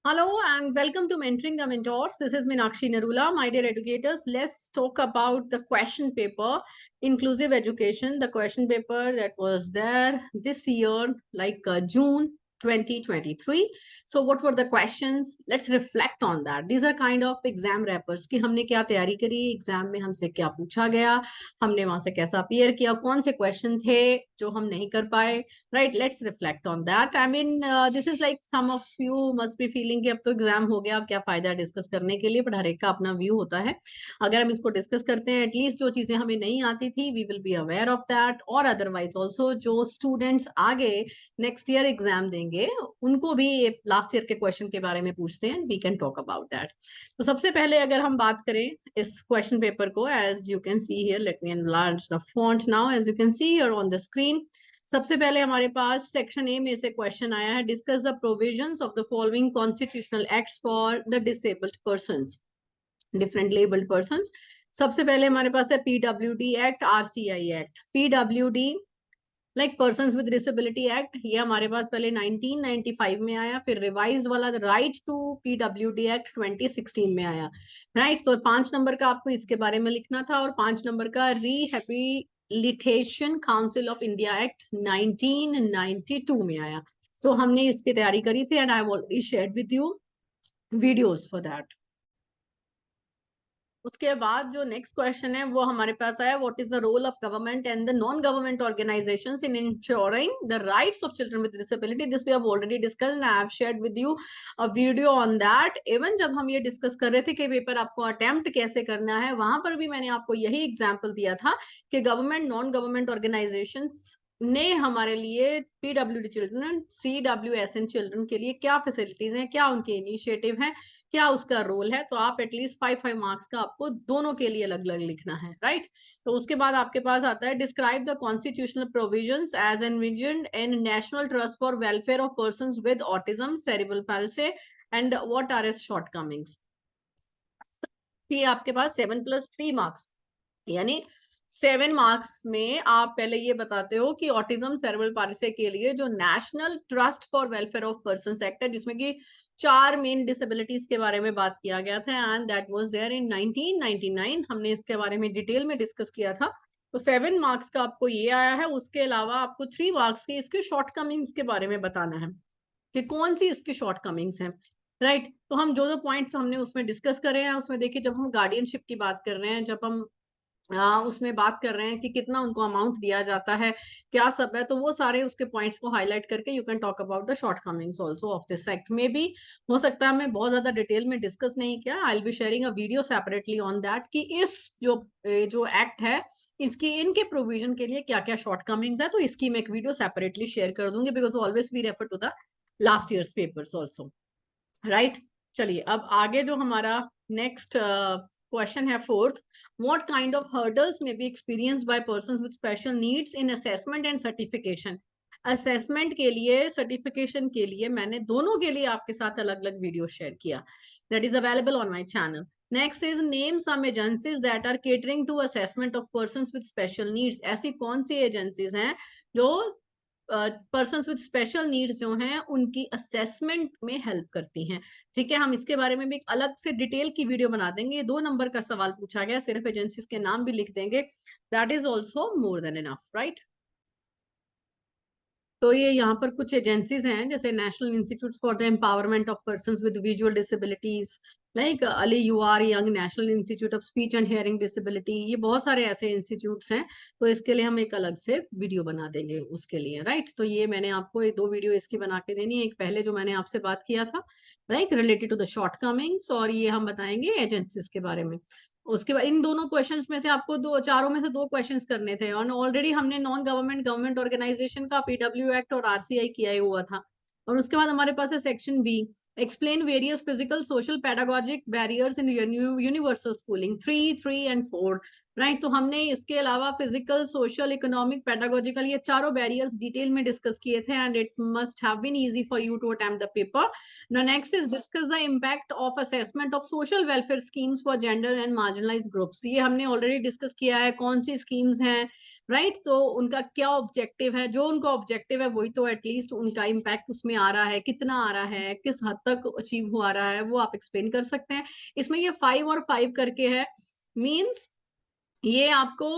Hello and welcome to Mentoring the Mentors. This is Meenakshi Narula. My dear educators, let's talk about the question paper, Inclusive Education, the question paper that was there this year, June 2023. So what were the questions? Let's reflect on that. These are kind of exam wrappers कि हमने क्या तैयारी करी, exam में हमसे क्या पूछा गया, हमने वहां से कैसा अपीयर किया, कौन से क्वेश्चन थे जो हम नहीं कर पाए. Right, let's reflect on that. I mean, this is like some of you must be feeling कि अब तो एग्जाम हो गया, अब क्या फायदा डिस्कस करने के लिए, बट हर एक का अपना व्यू होता है. अगर हम इसको डिस्कस करते हैं, एटलीस्ट जो चीजें हमें नहीं आती थी, we will be aware of that. और अदरवाइज ऑल्सो जो स्टूडेंट्स आगे नेक्स्ट ईयर एग्जाम देंगे, उनको भी लास्ट ईयर के क्वेश्चन के बारे में पूछते हैं. We can talk about that. तो सबसे पहले अगर हम बात करें इस क्वेश्चन पेपर को, as you can see here, let me enlarge the font now, as you can see here on the screen. सबसे पहले हमारे पास सेक्शन ए में से क्वेश्चन आया है, discuss the provisions of the following constitutional acts for the disabled persons, different labelled persons. सबसे पहले हमारे पास है PWD act, RCI act. PWD like persons with disability act, ये हमारे पास पहले 1995 में आया, फिर रिवाइज वाला राइट टू पीडब्ल्यूडी एक्ट 2016 में आया. राइट, तो 5 नंबर का आपको इसके बारे में लिखना था, और 5 नंबर का rehabilitation council of India act 1992 में आया. तो हमने इसकी तैयारी करी थी, and I have already shared with you videos for that. उसके बाद जो नेक्स्ट क्वेश्चन है वो हमारे पास आया, what is the role of government and the non government organisations in ensuring the rights of children with disability. This we have already discussed and I have shared with you a video on that. Even जब हम ये discuss कर रहे थे कि paper आपको attempt कैसे करना है, वहां पर भी मैंने आपको यही एग्जाम्पल दिया था कि गवर्नमेंट नॉन गवर्नमेंट ऑर्गेनाइजेशंस ने हमारे लिए पीडब्ल्यूडी चिल्ड्रन, सीडब्ल्यूएसएन चिल्ड्रन के लिए क्या फैसिलिटीज हैं, क्या उनके इनिशिएटिव हैं, क्या उसका रोल है. तो आप एटलीस्ट 5 मार्क्स का आपको दोनों के लिए अलग अलग लिखना है. राइट, तो उसके बाद आपके पास आता है, describe the constitutional provisions as envisioned in national trust for welfare of persons with autism, cerebral palsy and what are its shortcomings. ये आपके पास 7+3 मार्क्स, यानी 7 मार्क्स में आप पहले ये बताते हो कि ऑटिज्म सेरेब्रल पालिसी के लिए जो national trust for welfare of persons act है, जिसमें कि 4 मेन डिसेबिलिटीज के बारे में बात किया गया था, and that was there in 1999. हमने इसके बारे में डिटेल में डिस्कस किया था. तो 7 मार्क्स का आपको ये आया है. उसके अलावा आपको 3 मार्क्स के इसके शॉर्टकमिंग्स के बारे में बताना है कि कौन सी इसकी शॉर्टकमिंग्स हैं. राइट, तो हम जो जो पॉइंट्स हमने उसमें डिस्कस करे हैं, उसमें देखिए, जब हम गार्डियनशिप की बात कर रहे हैं, जब हम उसमें बात कर रहे हैं कि कितना उनको अमाउंट दिया जाता है, क्या सब है, तो वो सारे उसके पॉइंट्स को हाईलाइट करके you can talk about the shortcomings also of this act. में भी हो सकता है हमने बहुत ज्यादा डिटेल में डिस्कस नहीं किया. आई will be sharing a video separately on that कि इस जो एक्ट है, इसकी इनके प्रोविजन के लिए क्या क्या शॉर्टकमिंग्स है. तो इसकी मैं एक वीडियो सेपरेटली शेयर कर दूंगी, because always we refer to the last years papers also. Right, चलिए अब आगे जो हमारा नेक्स्ट क्वेश्चन है, fourth, what kind of hurdles may be experienced by persons with special needs in assessment and certification. Assessment के लिए, certification के लिए मैंने दोनों के लिए आपके साथ अलग अलग वीडियो शेयर किया, that is available on my channel. Next is name some agencies that are catering to assessment of persons with special needs. ऐसी कौन सी एजेंसीज हैं जो पर्सन्स विद स्पेशल नीड्स जो हैं उनकी असेसमेंट में हेल्प करती हैं. ठीक है, हम इसके बारे में भी एक अलग से डिटेल की वीडियो बना देंगे. ये 2 नंबर का सवाल पूछा गया, सिर्फ एजेंसीज के नाम भी लिख देंगे, that is also more than enough. Right, तो ये यहाँ पर कुछ एजेंसीज हैं, जैसे national institute for the empowerment of persons with visual disabilities, like Ali Yavar Jung, national institute of speech and hearing disability. ये बहुत सारे ऐसे इंस्टीट्यूट्स हैं, तो इसके लिए हम एक अलग से वीडियो बना देंगे उसके लिए. राइट, तो ये मैंने आपको ये 2 वीडियो इसकी बना के देनी है. एक पहले जो मैंने आपसे बात किया था, right, related to the shortcomings, और ये हम बताएंगे एजेंसीज के बारे में. उसके बाद इन दोनों क्वेश्चंस में से आपको चारों में से 2 क्वेश्चंस करने थे, और ऑलरेडी हमने नॉन गवर्नमेंट गवर्नमेंट ऑर्गेनाइजेशन का पीडब्ल्यू एक्ट और आरसीआई किया ही हुआ था. और उसके बाद हमारे पास है section B, explain various physical social pedagogic barriers in universal schooling 3, 3 and 4. Right. तो हमने इसके अलावा फिजिकल, सोशल, इकोनॉमिक, पेडागोजिकल, ये चारों बैरियर्स डिटेल में डिस्कस किए थे and it must have been easy for you to attempt the paper. Now next is discuss the impact of assessment of social welfare schemes for gender and marginalised groups. ये हमने already discuss किया है, कौन सी schemes हैं, right. तो उनका क्या objective है, जो उनका ऑब्जेक्टिव है वही तो एटलीस्ट उनका इम्पैक्ट उसमें आ रहा है, कितना आ रहा है, किस हद तक अचीव हो रहा है, वो आप एक्सप्लेन कर सकते हैं। इसमें ये 5 और 5 करके है, मीन्स ये आपको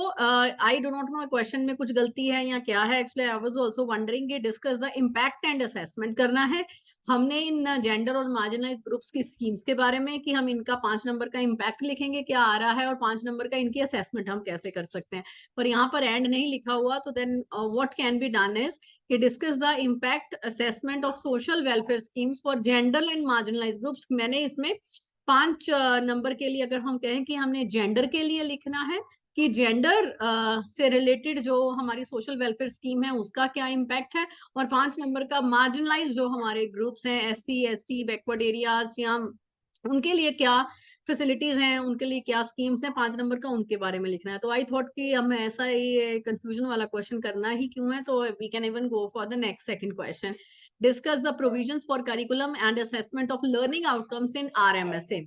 I do not know question में कुछ गलती है या क्या है। Actually I was also wondering कि discuss the impact and assessment करना है हमने इन जेंडर और मार्जिनलाइज ग्रुप्स की स्कीम्स के बारे में, कि हम इनका 5 नंबर का इम्पैक्ट लिखेंगे क्या आ रहा है और 5 नंबर का इनकी असेसमेंट हम कैसे कर सकते हैं। पर यहाँ पर एंड नहीं लिखा हुआ, तो then what can be done is कि discuss the impact assessment of social welfare schemes for gender and marginalize groups. मैंने इसमें 5 नंबर के लिए अगर हम कहें कि हमने जेंडर के लिए लिखना है कि जेंडर से रिलेटेड जो हमारी सोशल वेलफेयर स्कीम है उसका क्या इम्पैक्ट है, और 5 नंबर का मार्जिनलाइज जो हमारे ग्रुप्स हैं, SC ST बैकवर्ड एरियाज, या उनके लिए क्या फैसिलिटीज हैं, उनके लिए क्या स्कीम्स हैं, 5 नंबर का उनके बारे में लिखना है। तो आई थॉट कि हम ऐसा ही कंफ्यूजन वाला क्वेश्चन करना ही क्यों है, तो we can even go for the next second question. Discuss the provisions for curriculum and assessment of learning outcomes in RMSA।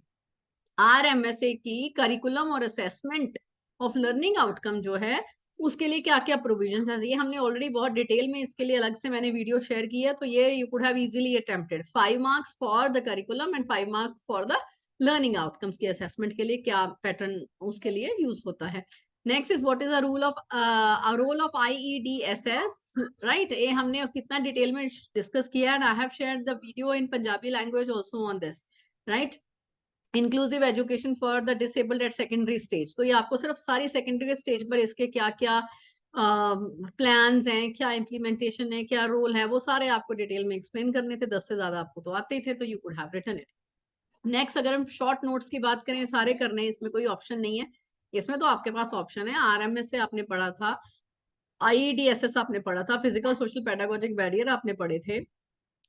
RMSA की करिकुलम और असेसमेंट ऑफ लर्निंग आउटकम जो है उसके लिए क्या क्या प्रोविजंस है, ये हमने ऑलरेडी बहुत डिटेल में इसके लिए अलग से मैंने वीडियो शेयर की है। तो ये you could have easily attempted 5 marks for the curriculum and 5 marks for the learning outcomes के असेसमेंट के लिए क्या पैटर्न उसके लिए यूज होता है। Next is what is a role of IEDSS, right. ये हमने कितना डिटेल में डिस्कस किया है, I have shared the video in Punjabi language also on this, right. Inclusive education for the disabled at secondary stage. तो ये आपको सिर्फ सारी सेकेंडरी स्टेज पर इसके क्या क्या प्लान्स हैं, क्या इम्प्लीमेंटेशन है, क्या रोल है, वो सारे आपको डिटेल में एक्सप्लेन करने थे। 10 से ज्यादा आपको तो आते ही थे, तो you could have written it. Next अगर हम शॉर्ट नोट्स की बात करें, सारे करने हैं, इसमें कोई ऑप्शन नहीं है। इसमें तो आपके पास ऑप्शन है, RMS से आपने पढ़ा था, IEDSS आपने पढ़ा था, फिजिकल सोशल पेडागोजिक बैरियर आपने पढ़े थे,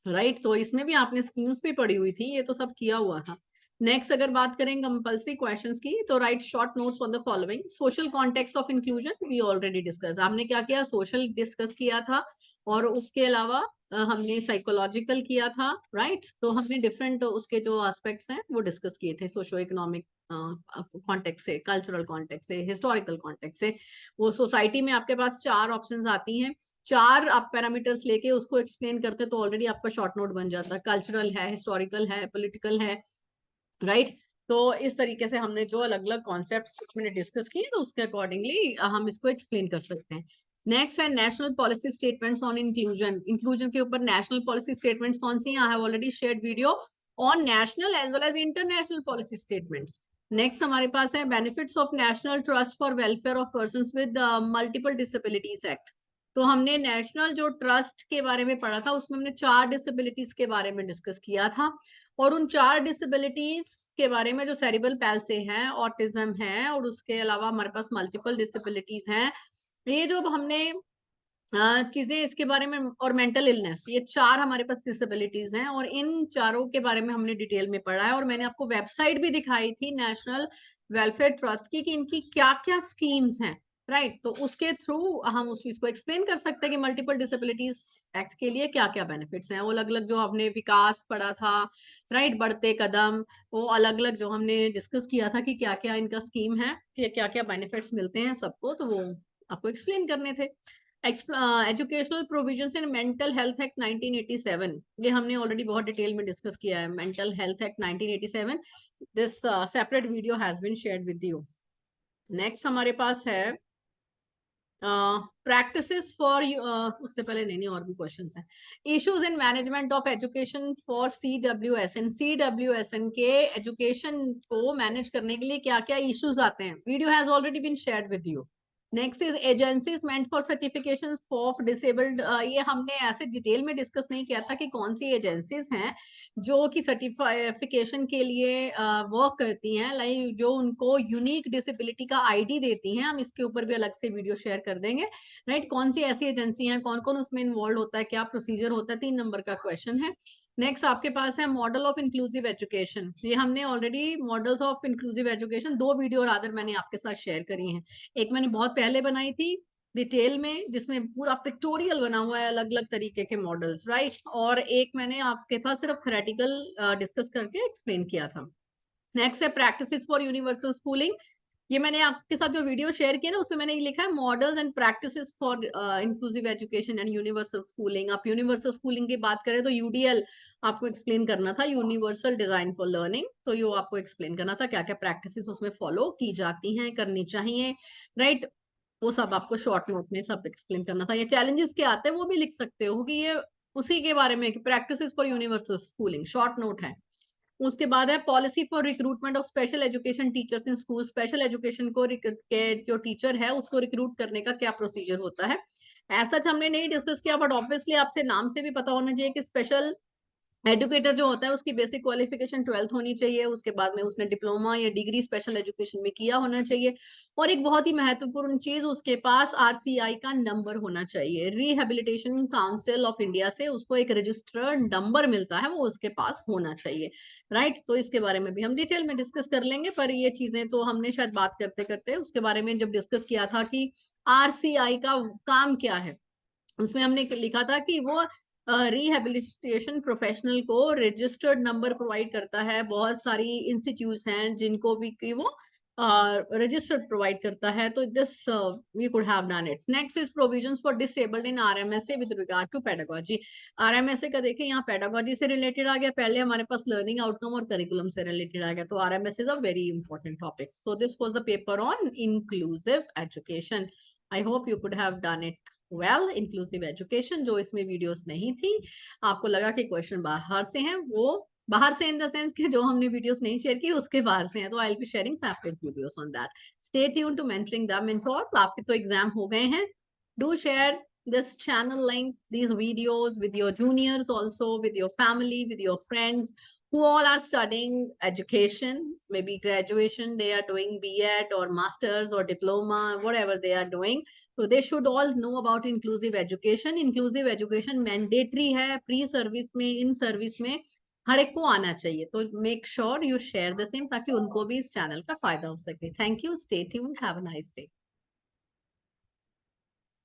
राइट। तो इसमें भी आपने स्कीम्स भी पढ़ी हुई थी, ये तो सब किया हुआ था। नेक्स्ट अगर बात करें कंपल्सरी क्वेश्चंस की, तो write short notes on the following. Social context of inclusion we already discuss, हमने क्या किया, सोशल डिस्कस किया था, और उसके अलावा हमने साइकोलॉजिकल किया था, राइट। तो हमने डिफरेंट उसके जो एस्पेक्ट्स हैं वो डिस्कस किए थे, सोशो इकोनॉमिक कॉन्टेक्स्ट से, कल्चरल कॉन्टेक्स्ट से, हिस्टोरिकल कॉन्टेक्स्ट से। वो सोसाइटी में आपके पास 4 ऑप्शंस आती हैं, 4 आप पैरामीटर्स लेके उसको एक्सप्लेन करते तो ऑलरेडी आपका शॉर्ट नोट बन जाता है। कल्चरल है, हिस्टोरिकल है, पॉलिटिकल है, राइट। तो इस तरीके से हमने जो अलग अलग कॉन्सेप्ट्स मैंने डिस्कस किए, तो उसके अकॉर्डिंगली हम इसको एक्सप्लेन कर सकते हैं। नेक्स्ट है national policy statements on inclusion. Inclusion के ऊपर नेशनल पॉलिसी स्टेटमेंट्स कौन सी हैं, I have already shared video on national as well as international policy statements. Next हमारे पास है benefits of national trust for welfare of persons with multiple disabilities act. तो हमने नेशनल जो ट्रस्ट के बारे में पढ़ा था, उसमें हमने 4 डिसेबिलिटीज के बारे में डिस्कस किया था, और उन 4 डिसेबिलिटीज के बारे में जो सेरिब्रल पैल्सी है, ऑटिज्म है, और उसके अलावा हमारे पास मल्टीपल डिसेबिलिटीज हैं, ये जो हमने चीजें इसके बारे में, और मेंटल इलनेस, ये 4 हमारे पास डिसेबिलिटीज हैं, और इन चारों के बारे में हमने डिटेल में पढ़ा है। और मैंने आपको वेबसाइट भी दिखाई थी नेशनल वेलफेयर ट्रस्ट की, कि इनकी क्या क्या स्कीम्स हैं, राइट। तो उसके थ्रू हम उस चीज को एक्सप्लेन कर सकते हैं कि मल्टीपल डिसेबिलिटीज एक्ट के लिए क्या क्या बेनिफिट्स हैं। वो अलग अलग जो हमने विकास पढ़ा था, राइट, बढ़ते कदम, वो अलग अलग जो हमने डिस्कस किया था कि क्या क्या इनका स्कीम है, कि क्या क्या बेनिफिट्स मिलते हैं सबको, तो वो आपको एक्सप्लेन करने थे। Educational provisions in mental health act 1987, ये हमने ऑलरेडी बहुत डिटेल में डिस्कस किया है, mental health act 1987। This separate video has been shared with you. Next हमारे पास है प्रैक्टिसेस फॉर, उससे पहले नहीं और भी क्वेश्चंस हैं। Issues in management of education for CWSN। CWSN के एजुकेशन को मैनेज करने के लिए क्या क्या इश्यूज आते हैं, video has already been shared with you. Next is agencies meant for certification of disabled. ये हमने ऐसे डिटेल में डिस्कस नहीं किया था कि कौन सी एजेंसीज हैं जो कि सर्टिफिकेशन के लिए वर्क करती हैं, लाइक जो उनको यूनिक डिसेबिलिटी का ID देती हैं। हम इसके ऊपर भी अलग से वीडियो शेयर कर देंगे, राइट। कौन सी ऐसी एजेंसी हैं, कौन कौन उसमें इन्वॉल्व होता है, क्या प्रोसीजर होता है, 3 नंबर का क्वेश्चन है। नेक्स्ट आपके पास है मॉडल ऑफ इंक्लूसिव एजुकेशन। ये हमने already models of inclusive education 2 video और आदर मैंने आपके साथ शेयर करी हैं। एक मैंने बहुत पहले बनाई थी डिटेल में, जिसमें पूरा पिक्टोरियल बना हुआ है अलग अलग तरीके के मॉडल्स, राइट। और एक मैंने आपके पास सिर्फ थेरेटिकल डिस्कस करके एक्सप्लेन किया था। नेक्स्ट है प्रैक्टिसेस फॉर यूनिवर्सल स्कूलिंग। ये मैंने आपके साथ जो वीडियो शेयर किया ना, उसमें मैंने ये लिखा है models and practices for inclusive education and universal schooling. आप यूनिवर्सल स्कूलिंग की बात करें तो यूडीएल आपको एक्सप्लेन करना था, यूनिवर्सल डिजाइन फॉर लर्निंग। तो ये आपको एक्सप्लेन करना था क्या क्या प्रैक्टिसेस उसमें फॉलो की जाती हैं, करनी चाहिए, राइट। वो सब आपको शॉर्ट नोट में सब एक्सप्लेन करना था। ये चैलेंजेस क्या आते हैं वो भी लिख सकते हो कि ये उसी के बारे में, practices for universal schooling short note है। उसके बाद है policy for recruitment of special education teachers in school. Special education को के जो टीचर है उसको रिक्रूट करने का क्या प्रोसीजर होता है। ऐसा हमने नहीं डिस्कस किया, बट ऑब्वियसली आपसे नाम से भी पता होना चाहिए कि स्पेशल एडुकेटर जो होता है उसकी बेसिक क्वालिफिकेशन 12th होनी चाहिए, उसके बाद में उसने डिप्लोमा या डिग्री स्पेशल एजुकेशन में किया होना चाहिए, और एक बहुत ही महत्वपूर्ण चीज उसके पास आरसीआई का नंबर होना चाहिए। रिहेबिलिटेशन काउंसिल ऑफ इंडिया से उसको एक रजिस्टर्ड नंबर मिलता है, वो उसके पास होना चाहिए, राइट। तो इसके बारे में भी हम डिटेल में डिस्कस कर लेंगे, पर ये चीजें तो हमने शायद बात करते करते उसके बारे में जब डिस्कस किया था कि आरसीआई का काम क्या है, उसमें हमने लिखा था कि वो रिहेबिलिटेशन प्रोफेशनल को रजिस्टर्ड नंबर प्रोवाइड करता है। बहुत सारी इंस्टीट्यूट्स हैं जिनको भी कि वो रजिस्टर्ड प्रोवाइड करता है। तो this we could have done it. Next is provisions for disabled in RMSA with regard to pedagogy. RMSA का देखिए यहाँ पेडागोजी से रिलेटेड आ गया, पहले हमारे पास लर्निंग आउटकम और करिकुलम से रिलेटेड आ गया, तो RMSA is a very important topic. So this was the paper on inclusive education. I hope you could have done it well. Inclusive education जो इसमें वीडियोस नहीं थी, आपको लगा कि क्वेश्चन बाहर से हैं, वो बाहर से इन द सेंस कि जो हमने वीडियोस नहीं शेयर की उसके बाहर से हैं, तो I will be sharing separate videos on that. Stay tuned to mentoring the mentors. आपके तो एग्जाम हो गए हैं, do share this channel link, these videos with your juniors, also with your family, with your friends who all are studying education, maybe graduation, they are doing B.Ed or masters or diploma, whatever they are doing. So they should all know about inclusive education. Inclusive education mandatory है pre service में, in service में हर एक को आना चाहिए। तो make sure you share the same ताकि उनको भी इस चैनल का फायदा हो सके। Thank you, stay tuned, have a nice day.